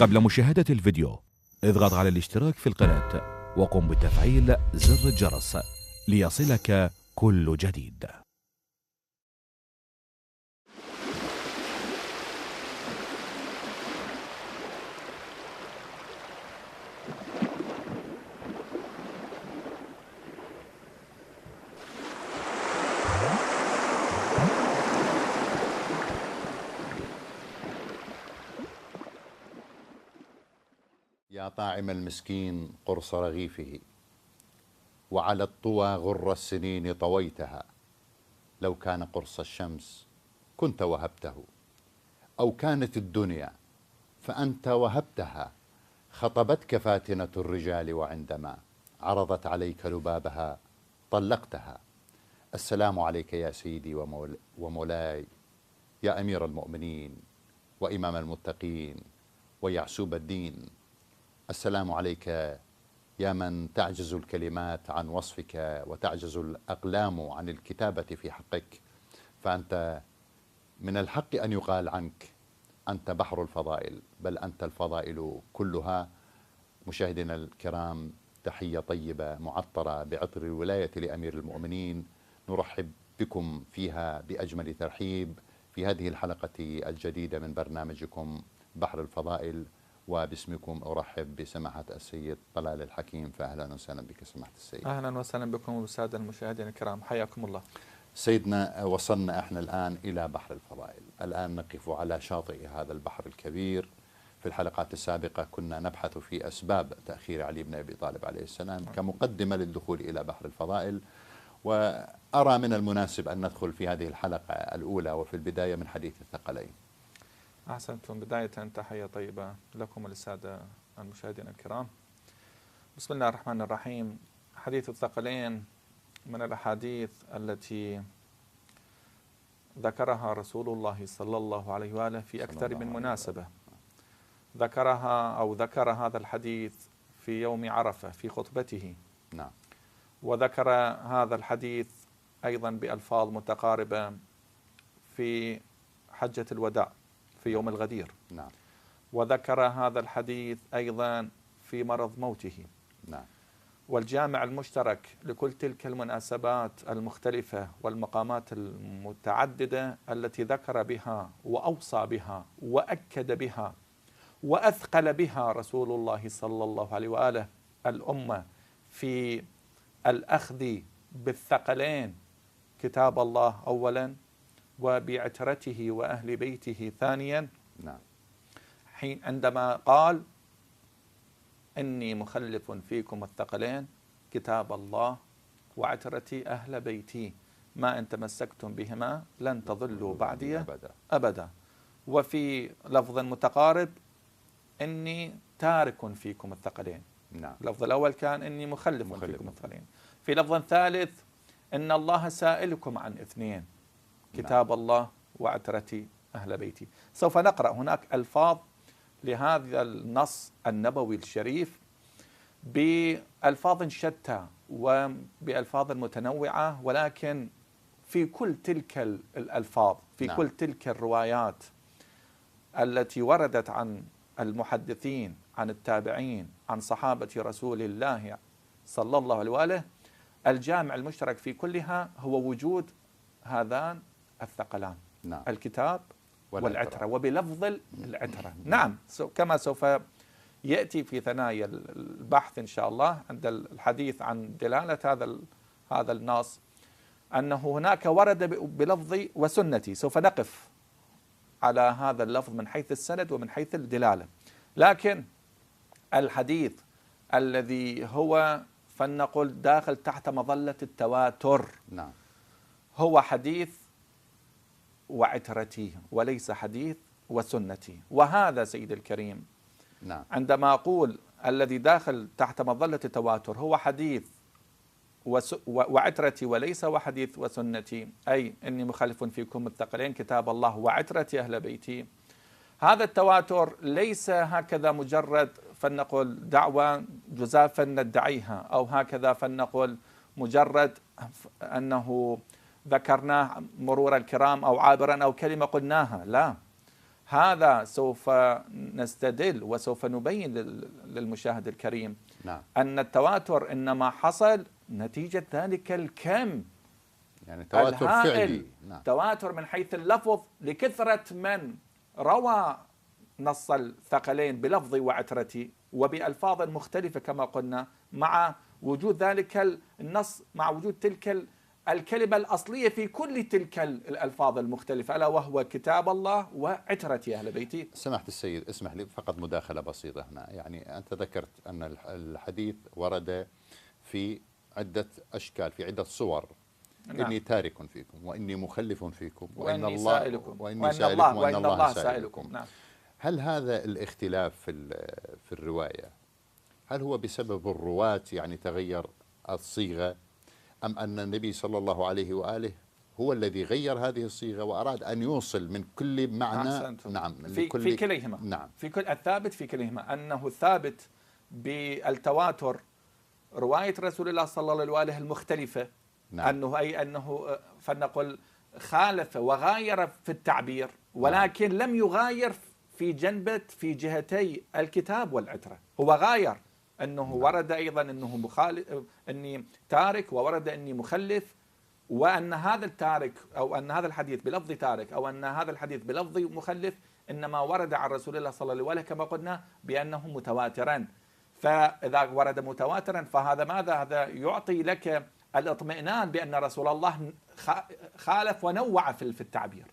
قبل مشاهدة الفيديو اضغط على الاشتراك في القناة وقم بتفعيل زر الجرس ليصلك كل جديد. يا طاعم المسكين قرص رغيفه، وعلى الطوى غر السنين طويتها. لو كان قرص الشمس كنت وهبته، أو كانت الدنيا فأنت وهبتها. خطبتك فاتنة الرجال، وعندما عرضت عليك لبابها طلقتها. السلام عليك يا سيدي ومولاي، يا أمير المؤمنين وإمام المتقين ويعسوب الدين. السلام عليك يا من تعجز الكلمات عن وصفك وتعجز الأقلام عن الكتابة في حقك، فأنت من الحق أن يقال عنك أنت بحر الفضائل، بل أنت الفضائل كلها. مشاهدينا الكرام، تحية طيبة معطرة بعطر الولاية لأمير المؤمنين، نرحب بكم فيها بأجمل ترحيب في هذه الحلقة الجديدة من برنامجكم بحر الفضائل. وباسمكم أرحب بسماحة السيد طلال الحكيم، فأهلا وسهلا بك سماحة السيد. أهلا وسهلا بكم والسادة المشاهدين الكرام، حياكم الله. سيدنا، وصلنا احنا الآن إلى بحر الفضائل. الآن نقف على شاطئ هذا البحر الكبير. في الحلقات السابقة كنا نبحث في أسباب تأخير علي بن أبي طالب عليه السلام كمقدمة للدخول إلى بحر الفضائل، وأرى من المناسب أن ندخل في هذه الحلقة الأولى وفي البداية من حديث الثقلين. أحسنتم. بداية تحية طيبة لكم وللسادة المشاهدين الكرام. بسم الله الرحمن الرحيم. حديث الثقلين من الأحاديث التي ذكرها رسول الله صلى الله عليه وآله في أكثر من مناسبة. ذكر هذا الحديث في يوم عرفة في خطبته. نعم. وذكر هذا الحديث أيضا بألفاظ متقاربة في حجة الوداع في يوم الغدير. نعم. وذكر هذا الحديث أيضا في مرض موته. نعم. والجامع المشترك لكل تلك المناسبات المختلفة والمقامات المتعددة التي ذكر بها وأوصى بها وأكد بها وأثقل بها رسول الله صلى الله عليه وآله الأمة في الأخذ بالثقلين، كتاب الله أولا وبعترته وأهل بيته ثانيا. نعم. عندما قال إني مخلف فيكم الثقلين، كتاب الله وعترتي أهل بيتي، ما إن تمسكتم بهما لن تضلوا بعدي أبدا. وفي لفظ متقارب إني تارك فيكم الثقلين. نعم. اللفظ الأول كان إني مخلف فيكم الثقلين. في لفظ ثالث إن الله سائلكم عن اثنين، كتاب الله وعترتي أهل بيتي. سوف نقرأ هناك ألفاظ لهذا النص النبوي الشريف بألفاظ شتى وبألفاظ متنوعة، ولكن في كل تلك الألفاظ، في كل تلك الروايات التي وردت عن المحدثين، عن التابعين، عن صحابة رسول الله صلى الله عليه وآله، الجامع المشترك في كلها هو وجود هذان الثقلان. نعم. الكتاب والعترة، وبلفظ العترة. نعم. كما سوف يأتي في ثنايا البحث إن شاء الله عند الحديث عن دلالة هذا النص، أنه هناك ورد بلفظ وسنتي. سوف نقف على هذا اللفظ من حيث السند ومن حيث الدلالة، لكن الحديث الذي هو فلنقل داخل تحت مظلة التواتر، نعم، هو حديث وعترتي وليس حديث وسنتي. وهذا سيد الكريم، نعم، عندما أقول الذي داخل تحت مظلة التواتر هو حديث وعترتي وليس وحديث وسنتي، أي إني مخالف فيكم الثقلين كتاب الله وعترتي أهل بيتي، هذا التواتر ليس هكذا مجرد فلنقل دعوة جزافا ندعيها، أو هكذا فلنقل مجرد أنه ذكرناه مرور الكرام أو عابرا أو كلمة قلناها. لا، هذا سوف نستدل وسوف نبين للمشاهد الكريم نعم. أن التواتر إنما حصل نتيجة ذلك الكم، يعني تواتر فعلي. نعم. تواتر من حيث اللفظ لكثرة من روى نص الثقلين بلفظي وعترتي وبألفاظ مختلفة كما قلنا، مع وجود ذلك النص، مع وجود تلك الكلمة الأصلية في كل تلك الألفاظ المختلفة، ألا وهو كتاب الله وعترتي أهل بيتي. سمحت السيد، اسمح لي فقط مداخلة بسيطة هنا. يعني أنت ذكرت أن الحديث ورد في عدة أشكال، في عدة صور. نعم. إني تارك فيكم وإني مخلف فيكم وإني سائلكم وإن الله سائلكم. نعم. هل هذا الاختلاف في الرواية هل هو بسبب الرواة، يعني تغير الصيغة، أم أن النبي صلى الله عليه وآله هو الذي غير هذه الصيغة وأراد أن يوصل من كل معنى؟ نعم. في كليهما. نعم. في كل الثابت في كليهما أنه ثابت بالتواتر رواية رسول الله صلى الله عليه وآله المختلفة. نعم. أنه فلنقل خالف وغاير في التعبير، ولكن لم يغاير في جهتي الكتاب والعترة. هو غاير أنه ورد أيضا أنه مخالف، أني تارك، وورد أني مخلف، وأن هذا التارك أو أن هذا الحديث بلفظ تارك أو أن هذا الحديث بلفظ مخلف إنما ورد عن رسول الله صلى الله عليه وسلم كما قلنا بأنه متواترا. فإذا ورد متواترا فهذا ماذا؟ هذا يعطي لك الاطمئنان بأن رسول الله خالف ونوع في التعبير.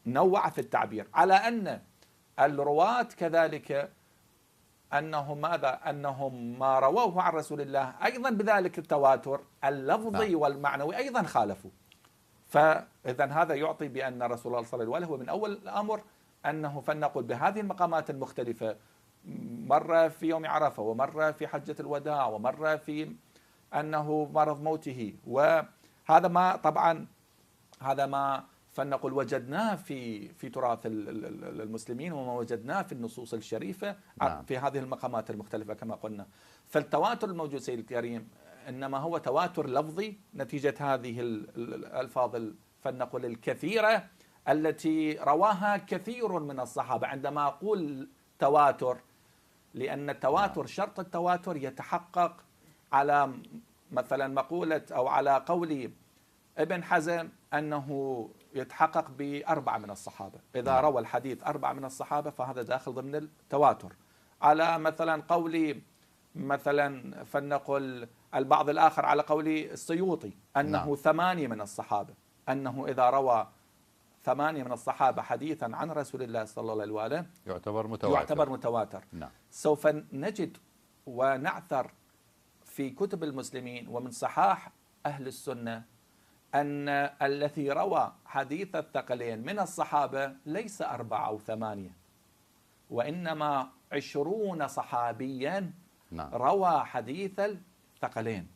نوع في التعبير، على أن الرواة كذلك أنهم ماذا؟ أنهم ما رووه عن رسول الله أيضا بذلك التواتر اللفظي والمعنوي أيضا خالفوا. فإذا هذا يعطي بأن رسول الله صلى الله عليه وسلم هو من أول الأمر أنه فلنقل بهذه المقامات المختلفة، مرة في يوم عرفة، ومرة في حجة الوداع، ومرة في أنه مرض موته. وهذا ما طبعا هذا ما فلنقل وجدناه في تراث المسلمين، وما وجدناه في النصوص الشريفة. نعم. في هذه المقامات المختلفة كما قلنا. فالتواتر الموجود سيد الكريم إنما هو تواتر لفظي نتيجة هذه الألفاظ فلنقل الكثيرة التي رواها كثير من الصحابة. عندما أقول تواتر، لأن التواتر شرط التواتر يتحقق على مثلا مقولة أو على قول ابن حزم أنه يتحقق ب4 من الصحابة. إذا روى الحديث 4 من الصحابة فهذا داخل ضمن التواتر. على مثلا قول مثلا فلنقل البعض الآخر على قول السيوطي أنه 8 من الصحابة، أنه إذا روى 8 من الصحابة حديثا عن رسول الله صلى الله عليه وآله يعتبر متواتر. نعم. سوف نجد ونعثر في كتب المسلمين ومن صحاح أهل السنة أن الذي روى حديث الثقلين من الصحابة ليس 4 أو 8، وإنما 20 صحابيا. نعم. روى حديث الثقلين.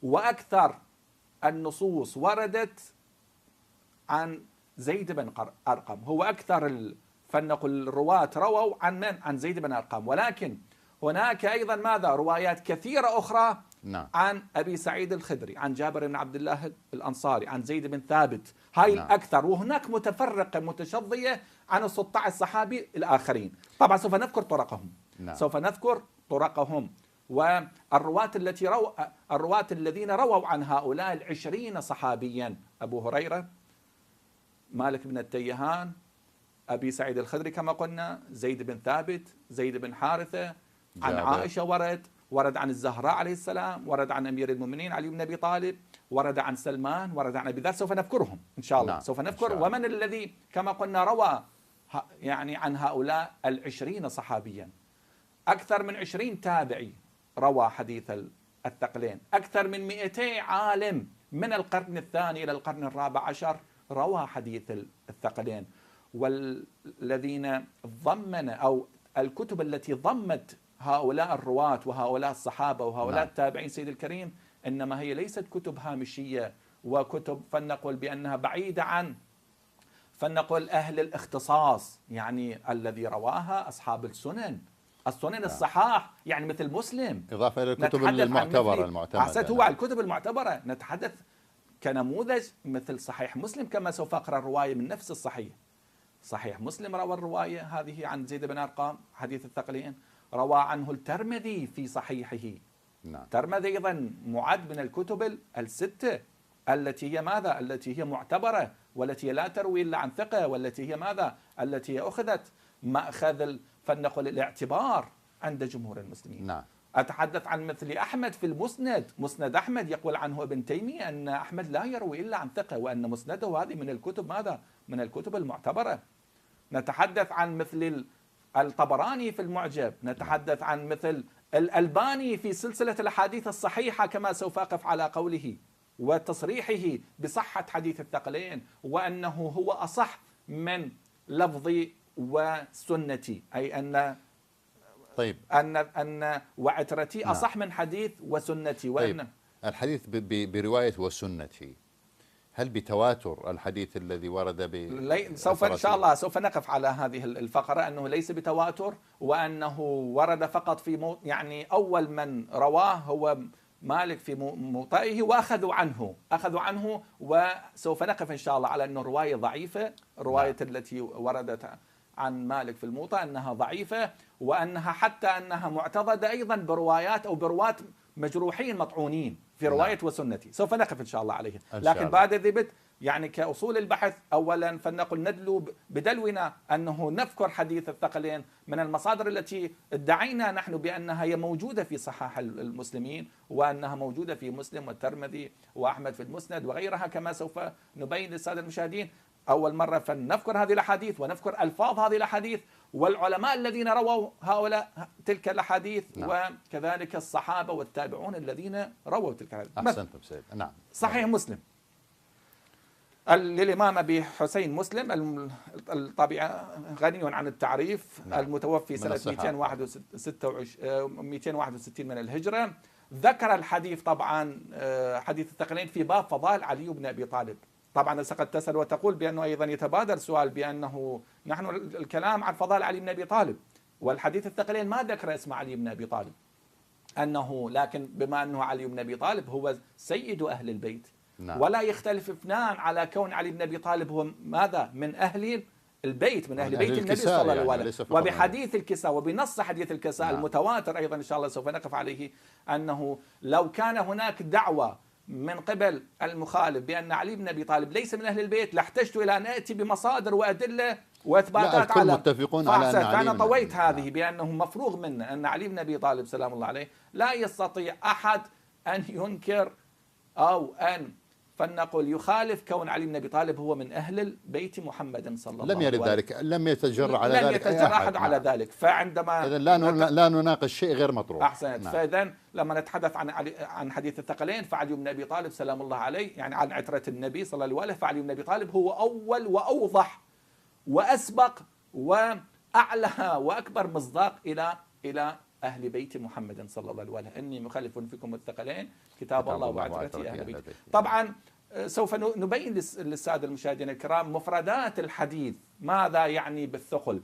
وأكثر النصوص وردت عن زيد بن أرقم، هو أكثر فلنقل الرواة رووا عن من؟ عن زيد بن أرقم. ولكن هناك أيضا ماذا؟ روايات كثيرة أخرى. نعم. عن أبي سعيد الخدري، عن جابر بن عبد الله الأنصاري، عن زيد بن ثابت. هاي نعم. الأكثر. وهناك متفرقة متشظية عن 16 صحابي الآخرين. طبعا سوف نذكر طرقهم. نعم. سوف نذكر طرقهم والرواة الرواة الذين رووا عن هؤلاء 20 صحابيا: أبو هريرة، مالك بن التيهان، أبي سعيد الخدري كما قلنا، زيد بن ثابت، زيد بن حارثة، عن عائشة ورد عن الزهراء عليه السلام، ورد عن أمير المؤمنين علي بن أبي طالب، ورد عن سلمان، ورد عن أبي ذر. سوف نذكرهم إن شاء الله. نعم. سوف نذكر ومن الذي كما قلنا روى يعني عن هؤلاء 20 صحابيا. أكثر من 20 تابعي روى حديث الثقلين. أكثر من 200 عالم من القرن الثاني إلى القرن الرابع عشر روى حديث الثقلين. والذين ضمن أو الكتب التي ضمت هؤلاء الرواة وهؤلاء الصحابة وهؤلاء نعم. التابعين سيد الكريم إنما هي ليست كتب هامشية وكتب فلنقل بأنها بعيدة عن فلنقل أهل الاختصاص، يعني الذي رواها أصحاب السنن نعم. الصحاح، يعني مثل مسلم، إضافة إلى الكتب المعتمدة. هو الكتب المعتبرة نتحدث كنموذج مثل صحيح مسلم، كما سوف أقرأ رواية من نفس الصحيح. صحيح مسلم روى الرواية هذه عن زيد بن أرقام حديث الثقلين، روى عنه الترمذي في صحيحه. نعم. الترمذي أيضا معد من الكتب الستة التي هي ماذا؟ التي هي معتبرة، والتي لا تروي إلا عن ثقة، والتي هي ماذا؟ التي هي أخذت مأخذ فلنقل الاعتبار عند جمهور المسلمين. نعم. أتحدث عن مثل أحمد في المسند، مسند أحمد يقول عنه ابن تيمية أن أحمد لا يروي إلا عن ثقة، وأن مسنده هذه من الكتب ماذا؟ من الكتب المعتبرة. نتحدث عن مثل الطبراني في المعجب، نتحدث عن مثل الألباني في سلسلة الأحاديث الصحيحة كما سوف أقف على قوله وتصريحه بصحة حديث الثقلين، وأنه هو أصح من لفظي وسنتي، أي أن طيب أن وعترتي أصح من حديث وسنتي. وأن طيب الحديث برواية وسنتي، هل بتواتر الحديث الذي ورد سوف إن شاء الله سوف نقف على هذه الفقرة، أنه ليس بتواتر، وأنه ورد فقط في يعني أول من رواه هو مالك في موطئه وأخذوا عنه، وسوف نقف إن شاء الله على أنه رواية ضعيفة، رواية التي وردت عن مالك في الموطأ أنها ضعيفة، وأنها حتى أنها معتضدة أيضا بروايات أو برواة مجروحين مطعونين في رواية وسنتي. سوف نقف إن شاء الله عليها، لكن بعد ذبت يعني كأصول البحث أولا فلنقل ندلو بدلونا أنه نذكر حديث الثقلين من المصادر التي ادعينا نحن بأنها هي موجودة في صحاح المسلمين، وأنها موجودة في مسلم والترمذي وأحمد في المسند وغيرها، كما سوف نبين للسادة المشاهدين. أول مرة فنذكر هذه الأحاديث ونذكر ألفاظ هذه الأحاديث والعلماء الذين رووا هؤلاء تلك الأحاديث. نعم. وكذلك الصحابة والتابعون الذين رووا تلك الأحاديث. أحسنتم سيد. نعم. صحيح مسلم للإمام أبي حسين مسلم الطبيعة غني عن التعريف. نعم. المتوفي سنة 261 من الهجرة. ذكر الحديث طبعا حديث الثقلين في باب فضائل علي بن أبي طالب. طبعا قد تسأل وتقول بأنه أيضا يتبادر سؤال بأنه نحن الكلام عن فضائل علي بن أبي طالب، والحديث الثقلين ما ذكر اسم علي بن أبي طالب، لكن بما أنه علي بن أبي طالب هو سيد أهل البيت. نعم. ولا يختلف اثنان على كون علي بن أبي طالب هو ماذا؟ من أهل البيت، من أهل بيت النبي صلى الله عليه وسلم. وبحديث الكساء وبنص حديث الكساء. نعم. المتواتر أيضا إن شاء الله سوف نقف عليه، أنه لو كان هناك دعوة من قبل المخالف بأن علي بن أبي طالب ليس من أهل البيت لاحتجت إلى أن أتي بمصادر وأدلة وإثباتات على متفقون على أن أنا طويت هذه بأنه مفروغ منه أن علي بن أبي طالب سلام الله عليه لا يستطيع أحد أن ينكر أو أن فلنقل يخالف كون علي بن أبي طالب هو من أهل البيت محمد صلى الله عليه وسلم. لم يرد ذلك، لم يتجرأ على ذلك، لم يتجرأ أحد على ذلك. فعندما إذن لا نناقش شيء غير مطروح. أحسنت. نعم. فإذن لما نتحدث عن حديث الثقلين فعلي بن أبي طالب سلام الله عليه، يعني عن عترة النبي صلى الله عليه وسلم، فعلي بن أبي طالب هو أول وأوضح وأسبق وأعلى وأكبر مصداق إلى أهل بيت محمد صلى الله عليه وسلم. إني مخلف فيكم الثقلين كتاب الله وعترتي أهل بيت. طبعا سوف نبين للسادة المشاهدين الكرام مفردات الحديث، ماذا يعني بالثقل.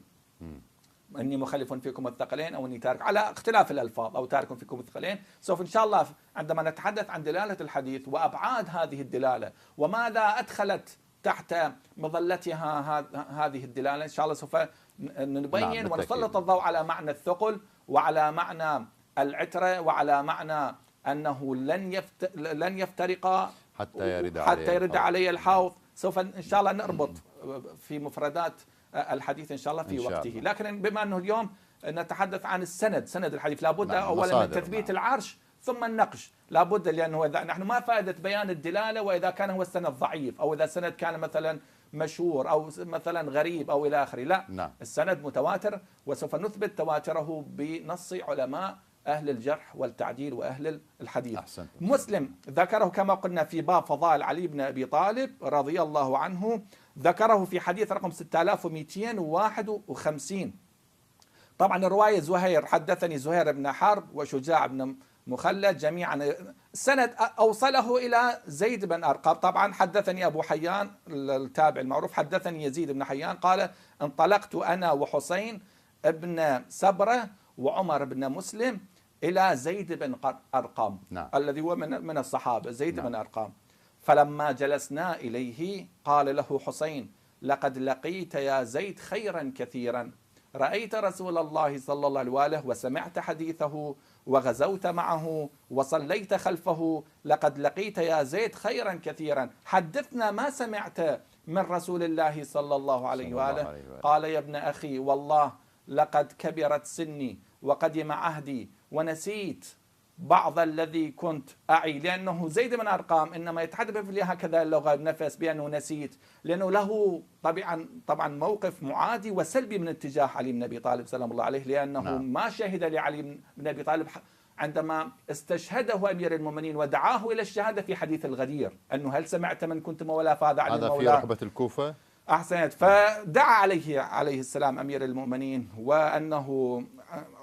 إني مخلف فيكم الثقلين أو إني تارك، على اختلاف الألفاظ، أو تارك فيكم الثقلين. سوف إن شاء الله عندما نتحدث عن دلالة الحديث وأبعاد هذه الدلالة وماذا أدخلت تحت مظلتها هذه الدلالة، إن شاء الله سوف نبين ونسلط الضوء على معنى الثقل وعلى معنى العترة وعلى معنى أنه لن يفترقا حتى يرد عليه الحوض. سوف إن شاء الله نربط في مفردات الحديث إن شاء الله في وقته. لكن بما أنه اليوم نتحدث عن سند الحديث، لابد أولا من تثبيت العرش ثم النقش، لابد، لأنه نحن ما فائدة بيان الدلالة وإذا كان هو السند ضعيف أو إذا السند كان مثلا مشهور أو مثلا غريب أو إلى آخره. لا. نعم. السند متواتر، وسوف نثبت تواتره بنص علماء أهل الجرح والتعديل وأهل الحديث. أحسنت. مسلم ذكره كما قلنا في باب فضائل علي بن أبي طالب رضي الله عنه، ذكره في حديث رقم 6251. طبعا الرواية زهير، حدثني زهير بن حرب وشجاع بن مخلد جميعا. السند أوصله إلى زيد بن أرقام. طبعا حدثني أبو حيان التابع المعروف، حدثني يزيد بن حيان قال انطلقت أنا وحسين ابن سبرة وعمر بن مسلم إلى زيد بن أرقام. نعم. الذي هو من الصحابة زيد. نعم. بن أرقام. فلما جلسنا إليه قال له حسين لقد لقيت يا زيد خيرا كثيرا، رأيت رسول الله صلى الله عليه وآله وسمعت حديثه وغزوت معه وصليت خلفه، لقد لقيت يا زيد خيرا كثيرا، حدثنا ما سمعت من رسول الله صلى الله عليه وآله. قال يا ابن أخي والله لقد كبرت سني وقدم عهدي ونسيت بعض الذي كنت أعي، لأنه زيد بن أرقام إنما يتحدث في هكذا اللغة بنفس بأنه نسيت، لأنه له طبعا موقف معادي وسلبي من اتجاه علي بن أبي طالب سلام الله عليه، لأنه ما شهد لعلي بن أبي طالب عندما استشهده أمير المؤمنين ودعاه إلى الشهادة في حديث الغدير، أنه هل سمعت من كنت مولاه فهذا علي هذا في رحبة الكوفة. أحسنت. فدعا عليه السلام أمير المؤمنين، وأنه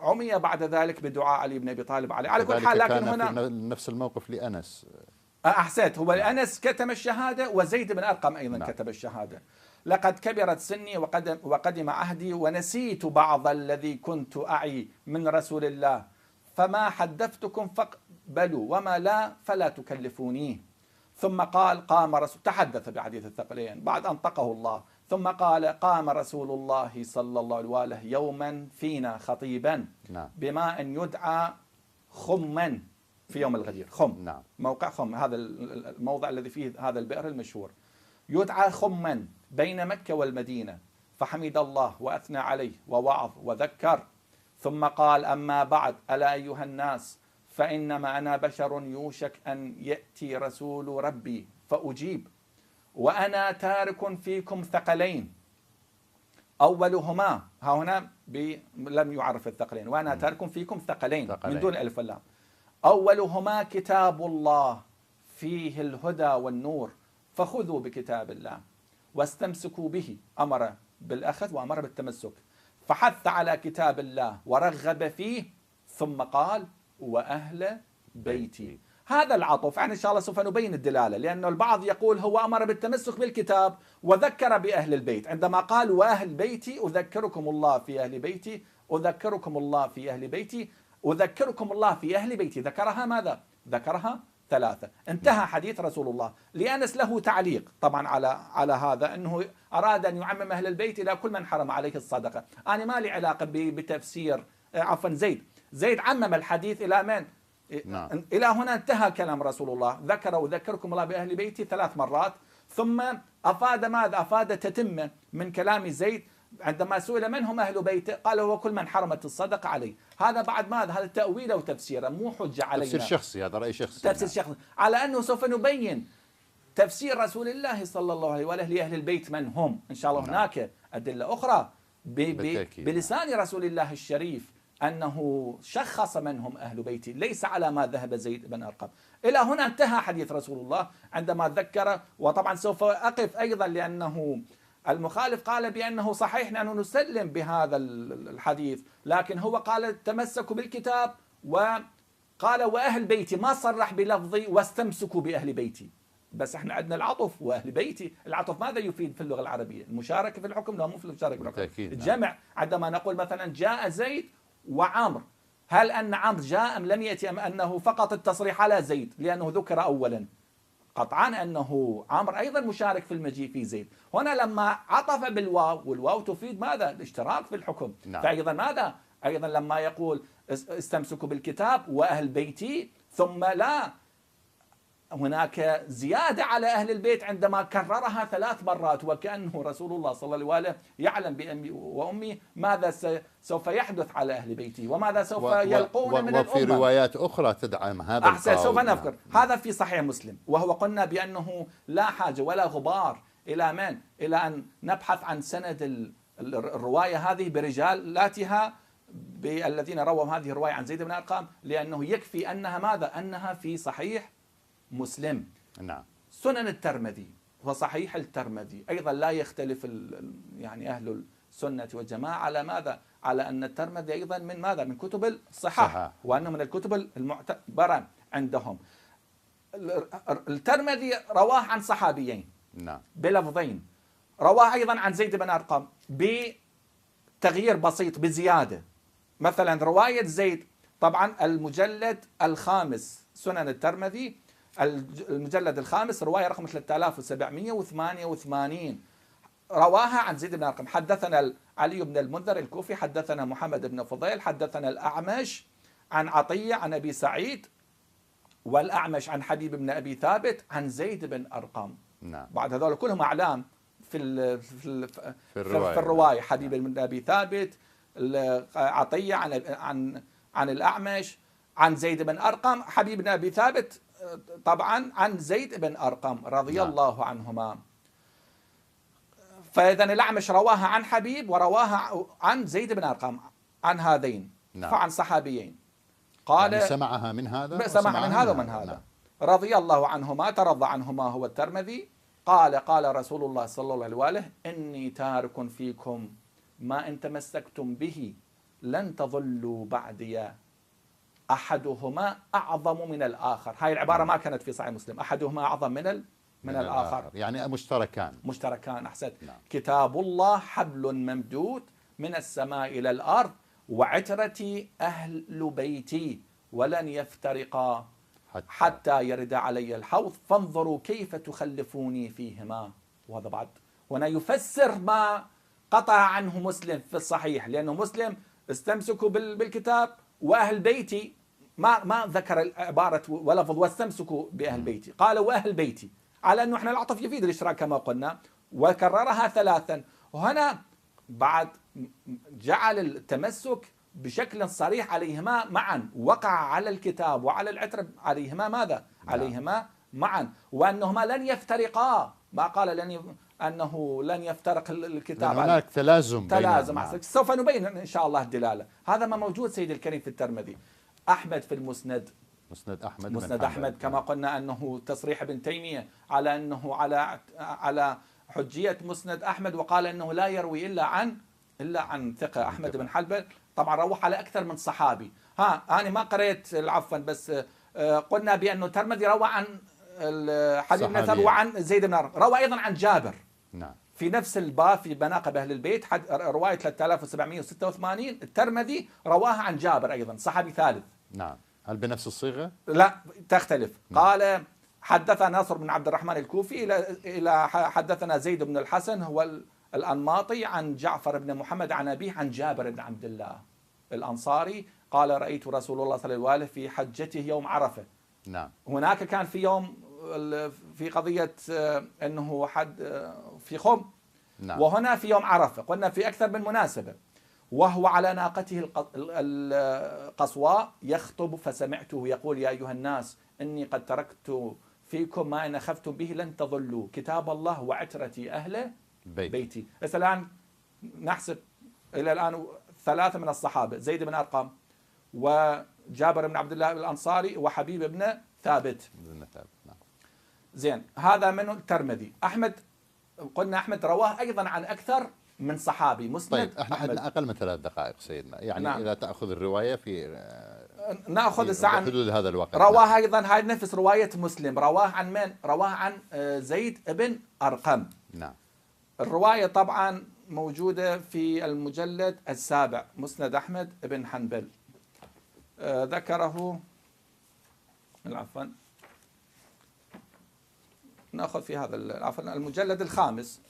عمي بعد ذلك بدعاء علي بن أبي طالب على كل حال. لكن هنا نفس الموقف لأنس. أحسنت، هو أنس كتم الشهادة وزيد بن أرقم أيضا كتب الشهادة. لقد كبرت سني وقدم عهدي ونسيت بعض الذي كنت أعي من رسول الله، فما حدثتكم فاقبلوا وما لا فلا تكلفونيه. ثم قال قام رسول، تحدث بحديث الثقلين بعد أنطقه الله، ثم قال قام رسول الله صلى الله عليه وآله يوما فينا خطيبا بماء يدعى خما في يوم الغدير. خم موقع خم، هذا الموضع الذي فيه هذا البئر المشهور، يدعى خما بين مكة والمدينة، فحمد الله وأثنى عليه ووعظ وذكر، ثم قال أما بعد ألا أيها الناس فإنما أنا بشر يوشك أن يأتي رسول ربي فأجيب، وأنا تارك فيكم ثقلين أولهما، ها هنا لم يعرف الثقلين، وأنا تارك فيكم ثقلين من دون ألف واللام، أولهما كتاب الله فيه الهدى والنور، فخذوا بكتاب الله واستمسكوا به، أمر بالأخذ وأمر بالتمسك، فحث على كتاب الله ورغب فيه، ثم قال وأهل بيتي. هذا العطف يعني إن شاء الله سوف نبين الدلالة، لأنه البعض يقول هو أمر بالتمسك بالكتاب وذكر بأهل البيت، عندما قال وأهل بيتي أذكركم الله في أهل بيتي، أذكركم الله في أهل بيتي، أذكركم الله في أهل بيتي، ذكرها ماذا؟ ذكرها ثلاثة. انتهى حديث رسول الله. لأنس له تعليق طبعا على هذا، أنه أراد أن يعمم أهل البيت إلى كل من حرم عليه الصدقة. أنا ما لي علاقة بتفسير عفوا زيد عمم الحديث إلى من؟ إلى هنا انتهى كلام رسول الله، ذكر أذكركم الله بأهل بيتي 3 مرات، ثم أفاد ماذا؟ أفاد تتمة من كلام زيد عندما سئل من هم أهل بيته قال هو كل من حرمت الصدقة عليه. هذا بعد ماذا؟ هذا تأويل وتفسير، مو حجة علينا، تفسير شخصي، هذا رأي شخصي، تفسير شخصي، على أنه سوف نبين تفسير رسول الله صلى الله عليه وآله لأهل البيت من هم. إن شاء الله هناك أدلة أخرى بلسان رسول الله الشريف أنه شخص من هم أهل بيتي، ليس على ما ذهب زيد بن أرقم. إلى هنا انتهى حديث رسول الله عندما ذكر. وطبعا سوف أقف أيضا، لأنه المخالف قال بأنه صحيح نحن نسلم بهذا الحديث، لكن هو قال تمسكوا بالكتاب وقال وأهل بيتي، ما صرح بلفظي واستمسكوا بأهل بيتي، بس احنا عندنا العطف واهل بيتي. العطف ماذا يفيد في اللغة العربية؟ المشاركة في الحكم؟ لا، مو في المشاركة في الحكم، الجمع. عندما نقول مثلا جاء زيد وعمر، هل أن عمرو جاء أم لم يأتي، أم أنه فقط التصريح على زيد لأنه ذكر أولا؟ قطعا أنه عمرو أيضا مشارك في المجيء في زيد. هنا لما عطف بالواو، والواو تفيد ماذا؟ الاشتراك في الحكم. فأيضا ماذا؟ أيضا لما يقول استمسكوا بالكتاب وأهل بيتي، ثم لا، هناك زيادة على أهل البيت عندما كررها 3 مرات، وكأنه رسول الله صلى الله عليه وسلم يعلم بأمي وأمي ماذا سوف يحدث على أهل بيتي وماذا سوف يلقون من الأمة. وفي روايات أخرى تدعم هذا القول. سوف نذكر هذا في صحيح مسلم، وهو قلنا بأنه لا حاجة ولا غبار إلى من؟ إلى أن نبحث عن سند الرواية هذه برجالاتها الذين رووا هذه الرواية عن زيد بن أرقام، لأنه يكفي أنها ماذا؟ أنها في صحيح مسلم. سنن الترمذي وصحيح الترمذي أيضا لا يختلف يعني أهل السنة والجماعة على ماذا؟ على أن الترمذي أيضا من ماذا؟ من كتب الصحاح، وأنه من الكتب المعتبرة عندهم. الترمذي رواه عن صحابيين بلفظين، رواه أيضا عن زيد بن أرقم بتغيير بسيط بزيادة. مثلا رواية زيد، طبعا المجلد 5 سنن الترمذي، المجلد 5 رواية رقم 3788، رواها عن زيد بن أرقم. حدثنا علي بن المنذر الكوفي حدثنا محمد بن فضيل حدثنا الأعمش عن عطية عن أبي سعيد، والأعمش عن حبيب بن أبي ثابت عن زيد بن أرقم. نعم. بعد هذول كلهم أعلام في الرواية. حبيب بن أبي ثابت، عطية عن الأعمش عن زيد بن أرقم، حبيب بن أبي ثابت طبعا عن زيد بن أرقم رضي الله عنهما. فإذا الأعمش رواها عن حبيب ورواها عن زيد بن أرقم، عن هذين. نعم. فعن صحابيين. قال يعني سمعها من هذا سمع من هذا ومن هذا. نعم. رضي الله عنهما، ترضى عنهما هو الترمذي. قال رسول الله صلى الله عليه وآله: إني تارك فيكم ما إن تمسكتم به لن تضلوا بعدي أحدهما أعظم من الآخر. هاي العبارة ما كانت في صحيح مسلم. أحدهما أعظم من الآخر، يعني مشتركان. أحسنت. نعم. كتاب الله حبل ممدود من السماء إلى الأرض، وعترتي أهل بيتي ولن يفترقا حتى يرد علي الحوض فانظروا كيف تخلفوني فيهما. وهذا بعد هنا يفسر ما قطع عنه مسلم في الصحيح، لأنه مسلم استمسكوا بالكتاب، وأهل بيتي ما ذكر عبارة ولفظ واستمسكوا بأهل بيتي، قال وأهل بيتي، على أنه احنا العطف يفيد الاشتراك كما قلنا، وكررها ثلاثا. وهنا بعد جعل التمسك بشكل صريح عليهما معا، وقع على الكتاب وعلى العتر عليهما ماذا؟ عليهما معا، وأنهما لن يفترقا. ما قال أنه لن يفترق الكتاب، هناك تلازم. سوف نبين إن شاء الله الدلالة. هذا ما موجود سيد الكريم في الترمذي. أحمد في المسند، مسند أحمد كما قلنا أنه تصريح ابن تيمية على أنه على حجية مسند أحمد، وقال أنه لا يروي إلا عن ثقة أحمد بن حنبل. طبعا روح على أكثر من صحابي. أنا ما قريت عفوا، بس قلنا بأنه الترمذي روى عن حبيب بن ثابت وعن زيد بن أرقم، روى أيضا عن جابر. نعم. في نفس الباب في مناقب أهل البيت رواية 3786 الترمذي رواها عن جابر أيضا، صحابي ثالث. نعم. هل بنفس الصيغة؟ لا، تختلف. نعم. قال حدثنا ناصر بن عبد الرحمن الكوفي إلى حدثنا زيد بن الحسن هو الأنماطي عن جعفر بن محمد عن أبيه عن جابر بن عبد الله الأنصاري قال: رأيت رسول الله صلى الله عليه وسلم في حجته يوم عرفة. نعم. هناك كان في يوم في قضية أنه في خم. نعم. وهنا في يوم عرفة، قلنا في أكثر من مناسبة. وهو على ناقته القصواء يخطب، فسمعته يقول: يا أيها الناس إني قد تركت فيكم ما إن أخذتم به لن تضلوا، كتاب الله وعترتي أهل بيتي. بس الآن نحسب إلى الآن ثلاثة من الصحابة: زيد بن أرقم وجابر بن عبد الله الأنصاري وحبيب بن ثابت. نعم. زين، هذا من الترمذي. أحمد قلنا أحمد رواه أيضا عن أكثر من صحابي. مسند. طيب احنا عندنا أقل من 3 دقائق سيدنا، يعني نعم. إذا تأخذ الرواية في نأخذ الساعة حدود هذا الوقت. رواه أيضا هاي نفس رواية مسلم، رواه عن من؟ رواه عن زيد بن أرقم. نعم. الرواية طبعا موجودة في المجلد 7 مسند أحمد بن حنبل. ذكره عفوا، نأخذ في هذا عفوا المجلد 5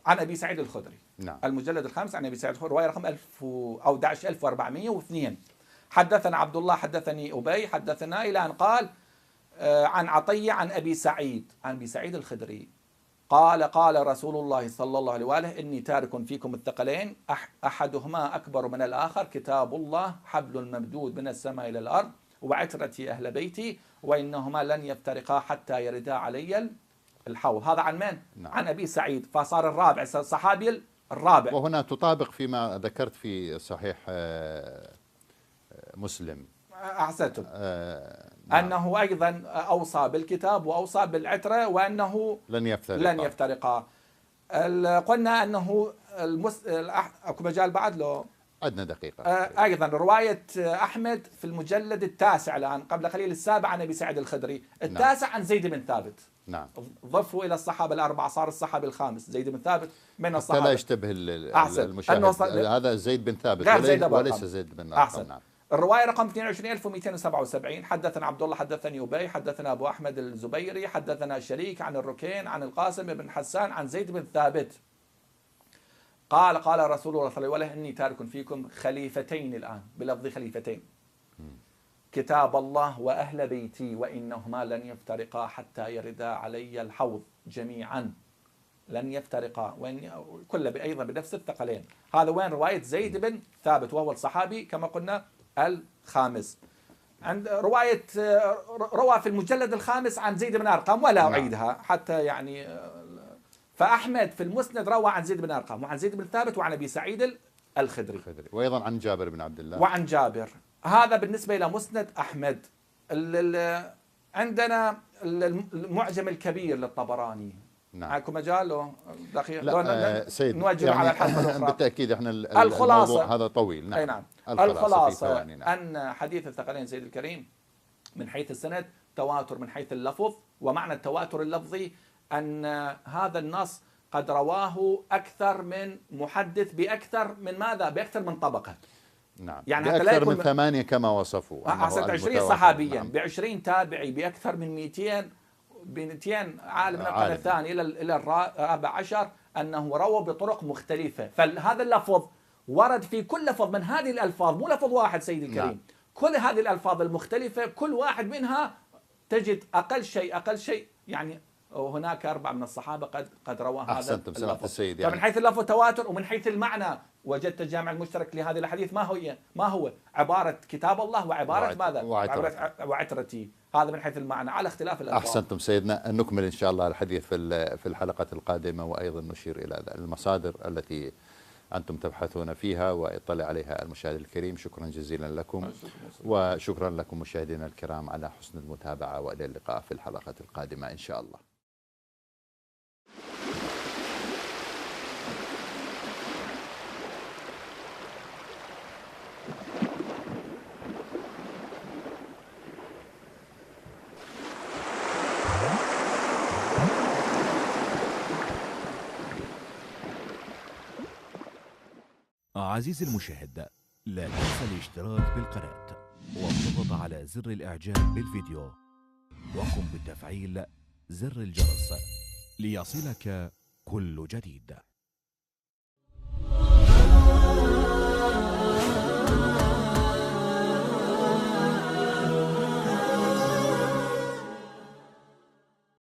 عن أبي سعيد الخدري. نعم. المجلد 5 عن أبي سعيد الخدري، رواية رقم 11402. حدثنا عبد الله حدثني أبي حدثنا إلى أن قال عن عطية عن أبي سعيد الخدري قال رسول الله صلى الله عليه وآله: إني تارك فيكم الثقلين أحدهما أكبر من الآخر، كتاب الله حبل ممدود من السماء إلى الأرض، وعترتي أهل بيتي وإنهما لن يفترقا حتى يردا علي الحوض. هذا عن من؟ نعم. عن أبي سعيد، فصار الرابع، الصحابي الرابع. وهنا تطابق فيما ذكرت في صحيح مسلم. أحسنتم. نعم. أنه أيضا أوصى بالكتاب وأوصى بالعترة وأنه لن يفترقا. قلنا أنه أكو مجال بعد له عندنا دقيقة. أيضا رواية أحمد في المجلد 9 الآن قبل قليل 7 عن أبي سعيد الخدري، 9 عن زيد بن ثابت. نعم. ضفوا إلى الصحابة الأربعة، صار الصحابي الخامس زيد بن ثابت من الصحابة. لا يشتبه المشاهد، هذا زيد بن ثابت وليس زيد بن أرقم. نعم. الرواية رقم 22277. حدثنا عبد الله حدثني أبي حدثنا أبو أحمد الزبيري حدثنا شريك عن الركين عن القاسم بن حسان عن زيد بن ثابت. قال رسول الله صلى الله عليه وسلم إني تارك فيكم خليفتين الآن، بلفظ خليفتين، كتاب الله وأهل بيتي وإنهما لن يفترقا حتى يردا علي الحوض جميعا، لن يفترقا، كل أيضا بنفس الثقلين. هذا وين رواية زيد بن ثابت وهو الصحابي كما قلنا الخامس. عند رواية روى في المجلد الخامس عن زيد بن أرقم ولا أعيدها حتى يعني. فأحمد في المسند روى عن زيد بن أرقم وعن زيد بن ثابت وعن أبي سعيد الخدري وأيضا عن جابر بن عبد الله وعن جابر. هذا بالنسبة إلى مسند أحمد. عندنا المعجم الكبير للطبراني. نعم. معكم مجال دقيقة لا سيد نوجه يعني على الحلقة الأخرى. بالتأكيد احنا الخلاصة هذا طويل. نعم. أي نعم. الخلاصة نعم. أن حديث الثقلين سيد الكريم من حيث السند تواتر من حيث اللفظ، ومعنى التواتر اللفظي أن هذا النص قد رواه أكثر من محدث بأكثر من ماذا؟ بأكثر من طبقة. نعم. يعني بأكثر من 8 كما وصفوا. أحسنت. 20 صحابيا ب20 تابعي بأكثر من 200 عالم من القرن الثاني إلى الرابع عشر أنه روى بطرق مختلفة. فهذا اللفظ ورد في كل لفظ من هذه الألفاظ، مو لفظ واحد سيدي الكريم. نعم. كل هذه الألفاظ المختلفة كل واحد منها تجد أقل شيء يعني هناك 4 من الصحابة قد روى هذا اللفظ. السيد يعني. فمن حيث اللفظ تواتر، ومن حيث المعنى وجدت الجامع المشترك لهذه الأحاديث ما هو عبارة كتاب الله وعبارة ماذا؟ وعترتي. هذا من حيث المعنى على اختلاف الألفاظ. أحسنتم سيدنا. نكمل إن شاء الله الحديث في الحلقة القادمة، وأيضا نشير إلى المصادر التي أنتم تبحثون فيها ويطلع عليها المشاهد الكريم. شكرا جزيلا لكم، وشكرا لكم مشاهدينا الكرام على حسن المتابعة، وإلى اللقاء في الحلقة القادمة إن شاء الله. عزيزي المشاهد، لا تنسى الاشتراك بالقناة والضغط على زر الإعجاب بالفيديو، وقم بتفعيل زر الجرس ليصلك كل جديد.